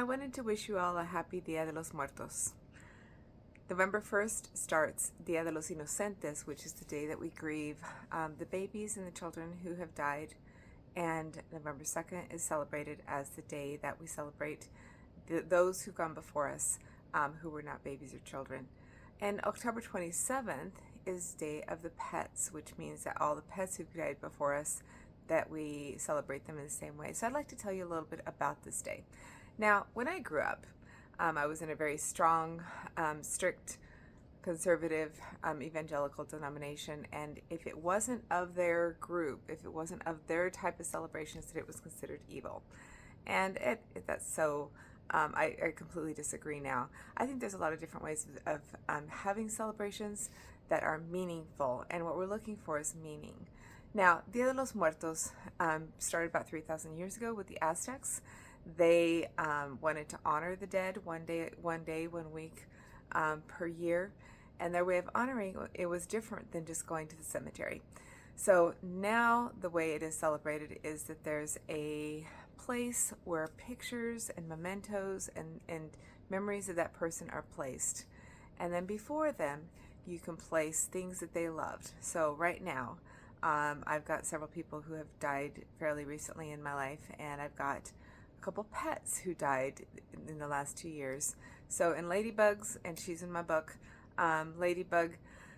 I wanted to wish you all a happy Dia de los Muertos. November 1st starts Dia de los Inocentes, which is the day that we grieve the babies and the children who have died. And November 2nd is celebrated as the day that we celebrate those who've gone before us, who were not babies or children. And October 27th is Day of the Pets, which means that all the pets who've died before us, that we celebrate them in the same way. So I'd like to tell you a little bit about this day. Now, when I grew up, I was in a very strong, strict, conservative, evangelical denomination, and if it wasn't of their group, if it wasn't of their type of celebrations, that it was considered evil. And that's so, I completely disagree now. I think there's a lot of different ways of having celebrations that are meaningful, and what we're looking for is meaning. Now, Dia de los Muertos started about 3,000 years ago with the Aztecs. They wanted to honor the dead one day, 1 week per year, and their way of honoring it was different than just going to the cemetery. So now the way it is celebrated is that there's a place where pictures and mementos and memories of that person are placed, and then before them you can place things that they loved. So right now I've got several people who have died fairly recently in my life, and I've got a couple pets who died in the last 2 years. So in Ladybugs, and she's in my book, Ladybug,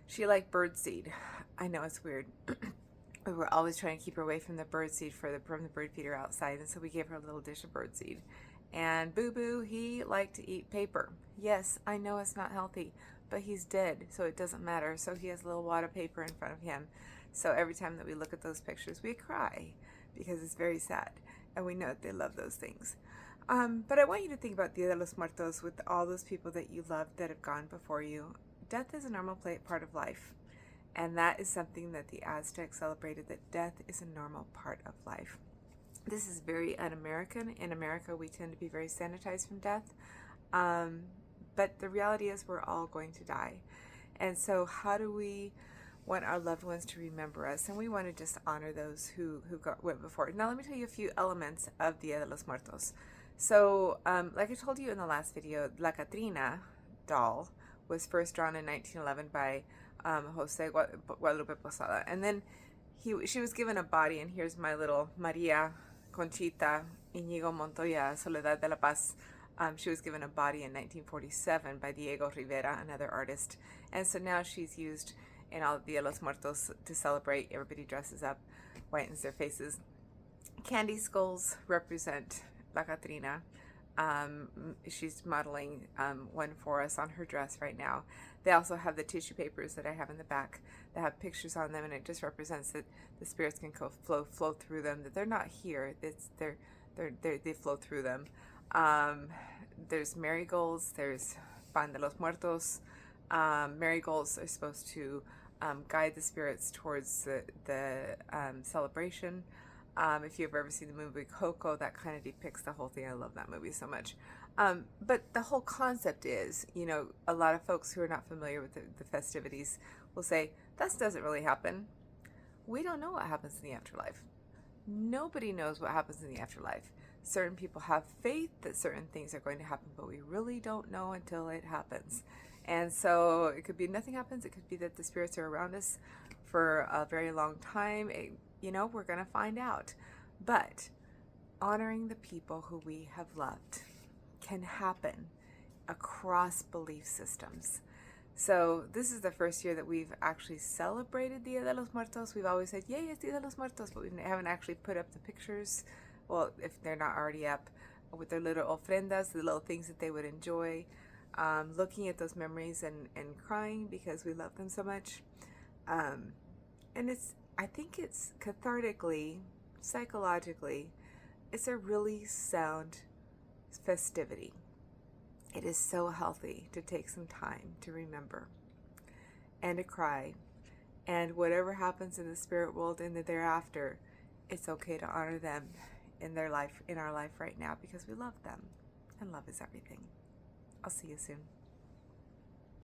she liked birdseed. I know it's weird. We were always trying to keep her away from the birdseed from the bird feeder outside, and so we gave her a little dish of birdseed. And Boo Boo, he liked to eat paper. Yes, I know it's not healthy, but he's dead, so it doesn't matter. So he has a little wad of paper in front of him. So every time that we look at those pictures, we cry because it's very sad, and we know that they love those things. But I want you to think about Dia de los Muertos with all those people that you love that have gone before you. Death is a normal part of life, and that is something that the Aztecs celebrated, that death is a normal part of life. This is very un-American. In America, we tend to be very sanitized from death, but the reality is we're all going to die. And so how do we want our loved ones to remember us? And we want to just honor those who went before. Now let me tell you a few elements of Dia de los Muertos. So like I told you in the last video, La Catrina doll was first drawn in 1911 by Jose Guadalupe Posada, and then she was given a body, and here's my little Maria Conchita Íñigo Montoya Soledad de la Paz. She was given a body in 1947 by Diego Rivera, another artist, and so now she's used in all Dia de los Muertos to celebrate. Everybody dresses up, whitens their faces. Candy skulls represent La Catrina. She's modeling one for us on her dress right now. They also have the tissue papers that I have in the back that have pictures on them, and it just represents that the spirits can flow through them, that they're not here, they flow through them. There's marigolds, there's Pan de los Muertos. Marigolds are supposed to guide the spirits towards the celebration. If you've ever seen the movie Coco, that kind of depicts the whole thing. I love that movie so much. But the whole concept is, a lot of folks who are not familiar with the festivities will say, that doesn't really happen. We don't know what happens in the afterlife. Nobody knows what happens in the afterlife. Certain people have faith that certain things are going to happen, but we really don't know until it happens. And so it could be nothing happens. It could be that the spirits are around us for a very long time. We're going to find out. But honoring the people who we have loved can happen across belief systems. So this is the first year that we've actually celebrated Dia de los Muertos. We've always said, yay, it's Dia de los Muertos, but we haven't actually put up the pictures. Well, if they're not already up, with their little ofrendas, the little things that they would enjoy. Looking at those memories and crying because we love them so much. And I think it's cathartically, psychologically, it's a really sound festivity. It is so healthy to take some time to remember and to cry. And whatever happens in the spirit world in the thereafter, it's okay to honor them in their life, in our life right now, because we love them. And love is everything. I'll see you soon.